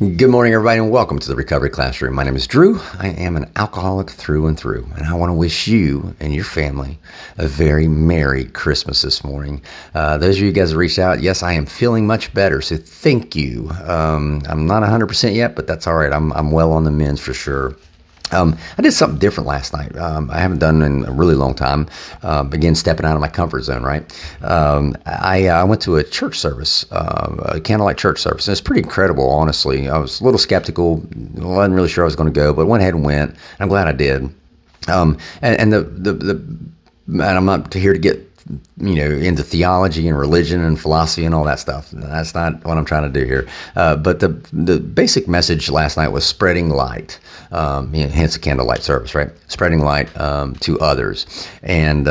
Good morning, everybody, and welcome to the Recovery Classroom. My name is Drew. I am an alcoholic through and through, and I want to wish you and your family a very Merry Christmas this morning. Those of you guys that reached out, yes, I am feeling much better, so thank you. I'm not 100% yet, but that's all right. I'm well on the mend for sure. I did something different last night. I haven't done in a really long time. Again, stepping out of my comfort zone, right? I went to a church service, a candlelight church service. And it's pretty incredible, honestly. I was a little skeptical. Wasn't really sure I was going to go, but went ahead and went. I'm glad I did. And I'm not here to get into theology and religion and philosophy and all that stuff. That's not what I'm trying to do here. But the basic message last night was spreading light. Hence the candlelight service, right? Spreading light to others. And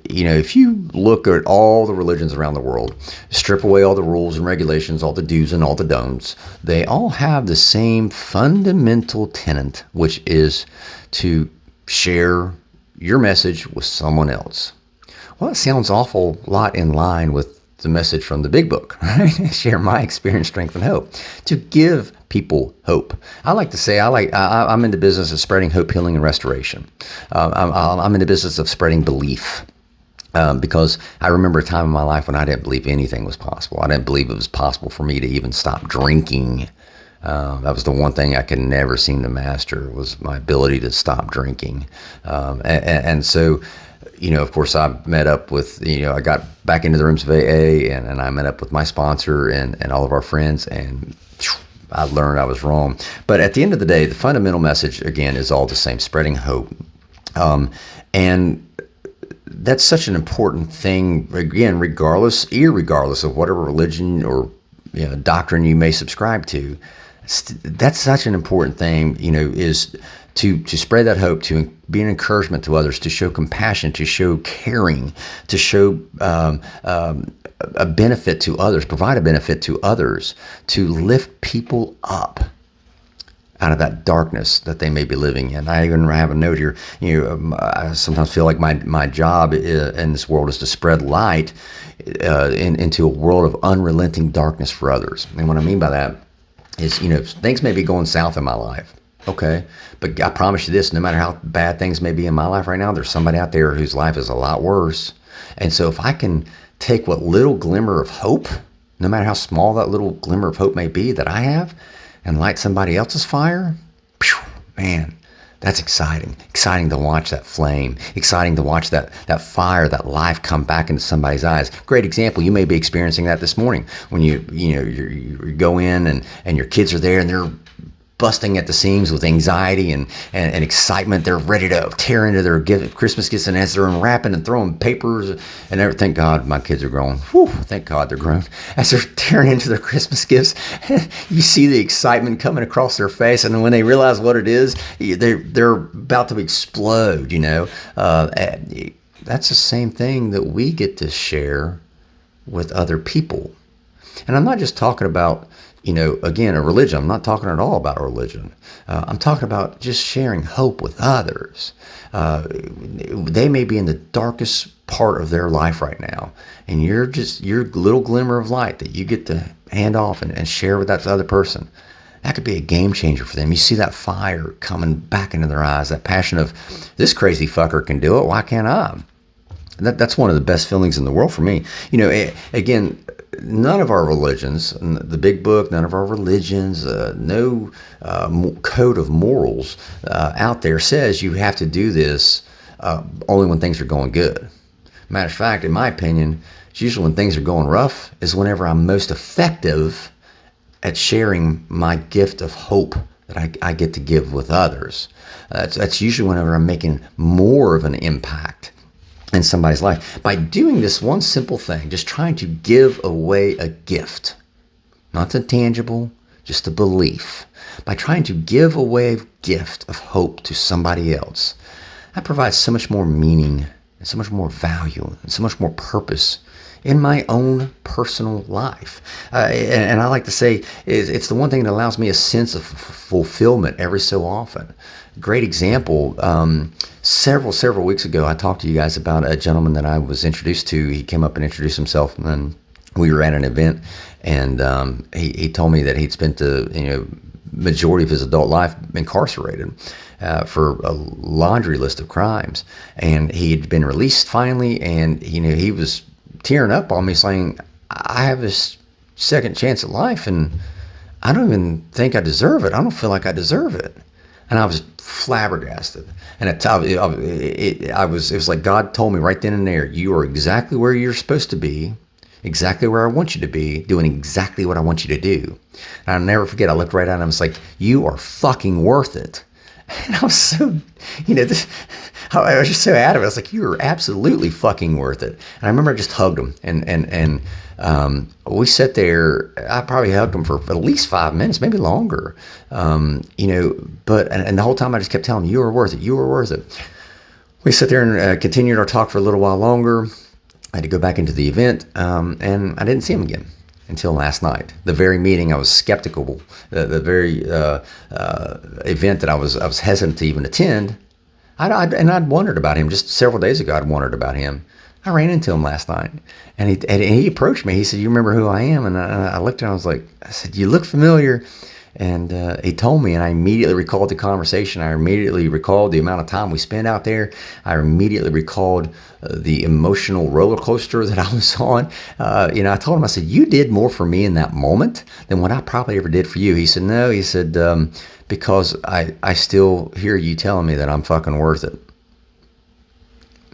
if you look at all the religions around the world, strip away all the rules and regulations, all the do's and all the don'ts, they all have the same fundamental tenet, which is to share your message with someone else. Well, it sounds awful lot in line with the message from the big book, right? Share my experience, strength, and hope. To give people hope. I like to say I'm in the business of spreading hope, healing, and restoration. I'm in the business of spreading belief. Because I remember a time in my life when I didn't believe anything was possible. I didn't believe it was possible for me to even stop drinking. That was the one thing I could never seem to master, was my ability to stop drinking. And so, of course, I met up with, I got back into the rooms of AA and I met up with my sponsor and all of our friends, and I learned I was wrong. But at the end of the day, the fundamental message, again, is all the same: spreading hope. And that's such an important thing, again, irregardless of whatever religion or doctrine you may subscribe to. That's such an important thing, is to spread that hope, to be an encouragement to others, to show compassion, to show caring, to show a benefit to others, provide a benefit to others, to lift people up out of that darkness that they may be living in. I even have a note here. I sometimes feel like my job in this world is to spread light into a world of unrelenting darkness for others. And what I mean by that is, things may be going south in my life. Okay, but I promise you this: no matter how bad things may be in my life right now, there's somebody out there whose life is a lot worse. And so if I can take what little glimmer of hope, no matter how small that little glimmer of hope may be that I have, and light somebody else's fire, man, that's exciting. Exciting to watch that flame. Exciting to watch that fire, that life come back into somebody's eyes. Great example. You may be experiencing that this morning when you go in and your kids are there and they're busting at the seams with anxiety and excitement. They're ready to tear into their Christmas gifts, and as they're unwrapping and throwing papers and everything, thank God my kids are grown. Whew, thank God they're grown. As they're tearing into their Christmas gifts, you see the excitement coming across their face, and then when they realize what it is, they're about to explode. That's the same thing that we get to share with other people. And I'm not just talking about again, a religion. I'm not talking at all about a religion. I'm talking about just sharing hope with others. They may be in the darkest part of their life right now, and you're just your little glimmer of light that you get to hand off and share with that other person. That could be a game changer for them. You see that fire coming back into their eyes, that passion of, this crazy fucker can do it, why can't I? That's one of the best feelings in the world for me. Again, none of our religions, the big book, none of our religions, no code of morals out there says you have to do this only when things are going good. Matter of fact, in my opinion, it's usually when things are going rough is whenever I'm most effective at sharing my gift of hope that I get to give with others. That's usually whenever I'm making more of an impact in somebody's life. By doing this one simple thing, just trying to give away a gift, not the tangible, just a belief. By trying to give away a gift of hope to somebody else, that provides so much more meaning and so much more value and so much more purpose in my own personal life. And I like to say it's the one thing that allows me a sense of fulfillment every so often. Great example. Several weeks ago, I talked to you guys about a gentleman that I was introduced to. He came up and introduced himself, and We were at an event, and he told me that he'd spent the majority of his adult life incarcerated for a laundry list of crimes, and he had been released finally, and he was tearing up on me saying, I have this second chance at life, and I don't even think I deserve it. I don't feel like I deserve it. And I was flabbergasted. And it was like God told me right then and there, you are exactly where you're supposed to be, exactly where I want you to be, doing exactly what I want you to do. And I'll never forget, I looked right at him and I was like, you are fucking worth it. And I was so, I was just so adamant. I was like, you are absolutely fucking worth it. And I remember I just hugged him, and we sat there. I probably hugged him for at least 5 minutes, maybe longer. But the whole time I just kept telling him, you are worth it. You are worth it. We sat there and continued our talk for a little while longer. I had to go back into the event, and I didn't see him again until last night. The very meeting I was skeptical, the very event that I was hesitant to even attend. I'd wondered about him just several days ago. I'd wondered about him. I ran into him last night, and he approached me. He said, "You remember who I am?" And I looked at him. I said, "You look familiar." And he told me, and I immediately recalled the conversation. I immediately recalled the amount of time we spent out there. I immediately recalled the emotional roller coaster that I was on. I told him, I said, you did more for me in that moment than what I probably ever did for you. He said, no. He said, because I still hear you telling me that I'm fucking worth it.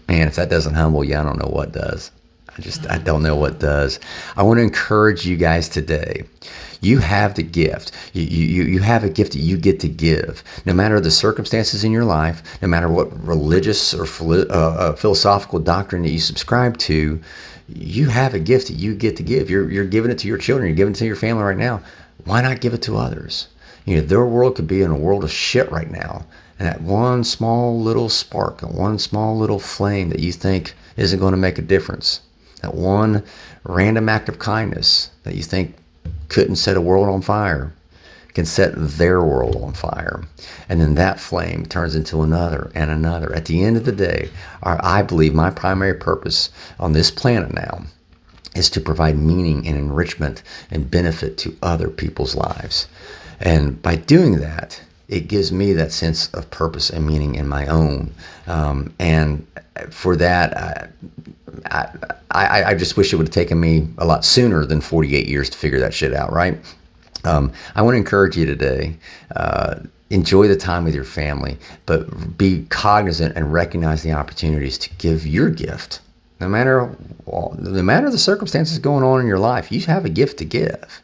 Man, if that doesn't humble you, I don't know what does. I don't know what does. I want to encourage you guys today. You have the gift. You have a gift that you get to give. No matter the circumstances in your life, no matter what religious or philosophical doctrine that you subscribe to, you have a gift that you get to give. You're giving it to your children. You're giving it to your family right now. Why not give it to others? Their world could be in a world of shit right now. And that one small little spark, one small little flame that you think isn't going to make a difference, that one random act of kindness that you think couldn't set a world on fire, can set their world on fire. And then that flame turns into another and another. At the end of the day, I believe my primary purpose on this planet now is to provide meaning and enrichment and benefit to other people's lives. And by doing that, it gives me that sense of purpose and meaning in my own. And for that, I just wish it would have taken me a lot sooner than 48 years to figure that shit out, right? I want to encourage you today, enjoy the time with your family, but be cognizant and recognize the opportunities to give your gift. No matter the circumstances going on in your life, you have a gift to give.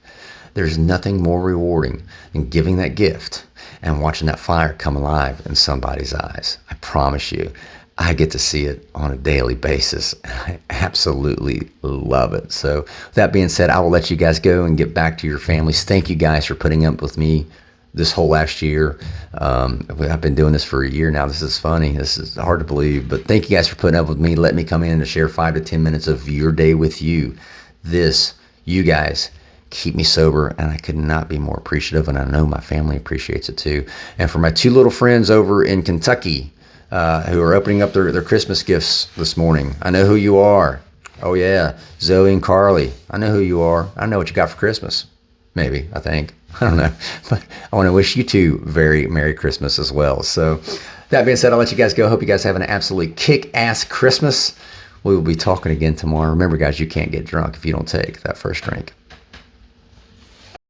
There's nothing more rewarding than giving that gift and watching that fire come alive in somebody's eyes. I promise you, I get to see it on a daily basis. I absolutely love it. So with that being said, I will let you guys go and get back to your families. Thank you guys for putting up with me this whole last year. I've been doing this for a year now. This is funny. This is hard to believe, but thank you guys for putting up with me. Let me come in and share 5 to 10 minutes of your day with you. You guys keep me sober, and I could not be more appreciative, and I know my family appreciates it too. And for my 2 little friends over in Kentucky who are opening up their Christmas gifts this morning, I know who you are. Oh yeah, Zoe and Carly, I know who you are. I know what you got for Christmas. Maybe, I think. I don't know. But I want to wish you 2 very Merry Christmas as well. So that being said, I'll let you guys go. Hope you guys have an absolutely kick-ass Christmas. We will be talking again tomorrow. Remember, guys, you can't get drunk if you don't take that first drink.